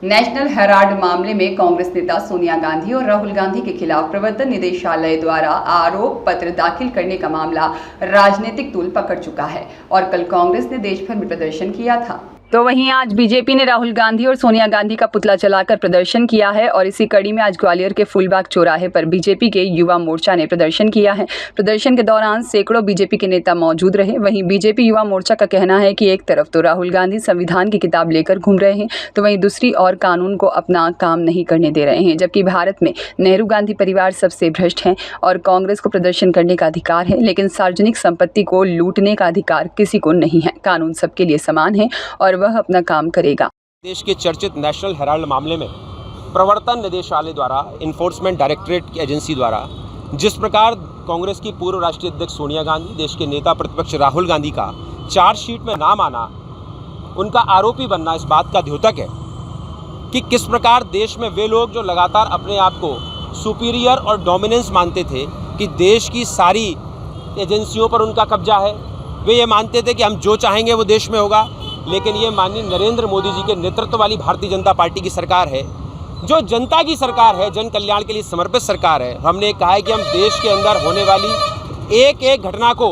National Herald मामले में कांग्रेस नेता सोनिया गांधी और राहुल गांधी के खिलाफ प्रवर्तन निदेशालय द्वारा आरोप पत्र दाखिल करने का मामला राजनीतिक तूल पकड़ चुका है और कल कांग्रेस ने देश भर में प्रदर्शन किया था। तो वहीं आज बीजेपी ने राहुल गांधी और सोनिया गांधी का पुतला जलाकर प्रदर्शन किया है और इसी कड़ी में आज ग्वालियर के फूलबाग चौराहे पर बीजेपी के युवा मोर्चा ने प्रदर्शन किया है। प्रदर्शन के दौरान सैकड़ों बीजेपी के नेता मौजूद रहे। वहीं बीजेपी युवा मोर्चा का कहना है कि एक तरफ तो राहुल गांधी संविधान की किताब लेकर घूम रहे हैं, तो वहीं दूसरी ओर कानून को अपना काम नहीं करने दे रहे हैं, जबकि भारत में नेहरू गांधी परिवार सबसे भ्रष्ट हैं और कांग्रेस को प्रदर्शन करने का अधिकार है, लेकिन सार्वजनिक संपत्ति को लूटने का अधिकार किसी को नहीं है। कानून सबके लिए समान है और वह अपना काम करेगा। देश के चर्चित नेशनल हेराल्ड मामले में प्रवर्तन निदेशालय द्वारा, इन्फोर्समेंट डायरेक्टरेट की एजेंसी द्वारा जिस प्रकार कांग्रेस की पूर्व राष्ट्रीय अध्यक्ष सोनिया गांधी, देश के नेता प्रतिपक्ष राहुल गांधी का चार्जशीट में नाम आना, उनका आरोपी बनना इस बात का द्योतक है कि किस प्रकार देश में वे लोग जो लगातार अपने आप को सुपीरियर और डोमिनेंस मानते थे कि देश की सारी एजेंसियों पर उनका कब्जा है, वे ये मानते थे कि हम जो चाहेंगे वो देश में होगा। लेकिन ये माननीय नरेंद्र मोदी जी के नेतृत्व वाली भारतीय जनता पार्टी की सरकार है, जो जनता की सरकार है, जन कल्याण के लिए समर्पित सरकार है। हमने कहा है कि हम देश के अंदर होने वाली एक एक घटना को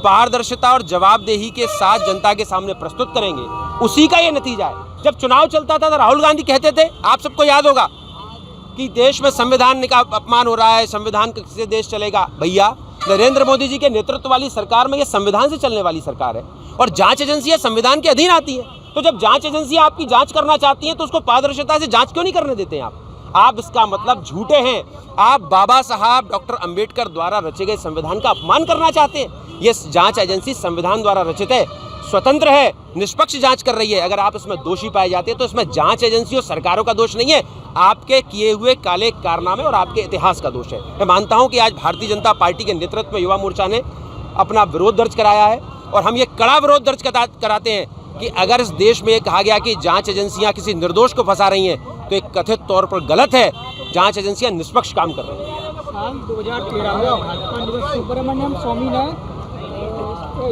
पारदर्शिता और जवाबदेही के साथ जनता के सामने प्रस्तुत करेंगे। उसी का ये नतीजा है। जब चुनाव चलता था तो राहुल गांधी कहते थे, आप सबको याद होगा, कि देश में संविधान का अपमान हो रहा है, संविधान से देश चलेगा। भैया, नरेंद्र मोदी जी के नेतृत्व वाली सरकार में ये संविधान से चलने वाली सरकार है और जांच एजेंसियां संविधान के अधीन आती है। तो जब जांच एजेंसियां आपकी जांच करना चाहती हैं तो उसको पारदर्शिता से जांच क्यों नहीं करने देते हैं आप इसका मतलब झूठे हैं। आप बाबा साहब डॉक्टर अंबेडकर द्वारा रचे गए संविधान का अपमान करना चाहते हैं। ये जांच एजेंसी संविधान द्वारा रचित है, स्वतंत्र है, निष्पक्ष जांच कर रही है। अगर आप इसमें दोषी पाए जाते हैं तो इसमें जांच एजेंसी और सरकारों का दोष नहीं है, आपके किए हुए काले कारनामे और आपके इतिहास का दोष है। मैं मानता हूं कि आज भारतीय जनता पार्टी के नेतृत्व में युवा मोर्चा ने अपना विरोध दर्ज कराया है और हम ये कड़ा विरोध दर्ज कराते हैं कि अगर इस देश में कहा गया कि जांच एजेंसियां किसी निर्दोष को फंसा रही हैं तो एक कथित तौर पर गलत है। जांच एजेंसियां निष्पक्ष काम कर रही हैं। साल 2013 में भाजपा नेता सुब्रमण्यम स्वामी ने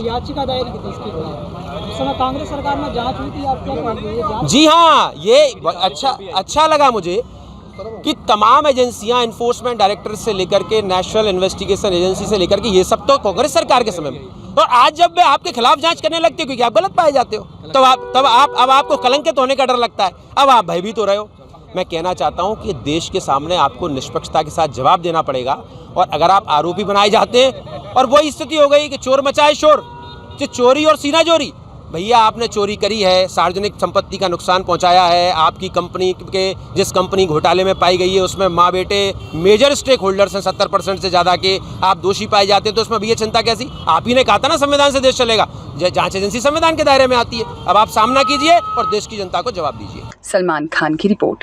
याचिका दायर की थी इसके खिलाफ। उस समय कांग्रेस सरकार में जांच हुई थी, आप क्या मानते हैं? जी हाँ, ये अच्छा लगा मुझे कि तमाम एजेंसियां, इन्फोर्समेंट डायरेक्टर से लेकर के नेशनल इन्वेस्टिगेशन एजेंसी से लेकर के, ये सब तो कांग्रेस सरकार के समय में। और आज जब वे आपके खिलाफ जांच करने लगते हो क्योंकि आप गलत पाए जाते हो, तब आपको कलंकित होने का डर लगता है। अब आप भयभीत हो रहे हो। मैं कहना चाहता हूं कि देश के सामने आपको निष्पक्षता के साथ जवाब देना पड़ेगा। और अगर आप आरोपी बनाए जाते हैं और वही स्थिति हो गई कि चोर मचाए शोर, चोरी और सीना चोरी। भैया, आपने चोरी करी है, सार्वजनिक संपत्ति का नुकसान पहुंचाया है, आपकी कंपनी के जिस कंपनी घोटाले में पाई गई है उसमें माँ बेटे मेजर स्टेक होल्डर्स हैं 70% से ज़्यादा के, आप दोषी पाए जाते हैं तो उसमें भैया चिंता कैसी? आप ही ने कहा था ना संविधान से देश चलेगा। जांच एजेंसी संविधान के दायरे में आती है। अब आप सामना कीजिए और देश की जनता को जवाब दीजिए। सलमान खान की रिपोर्ट।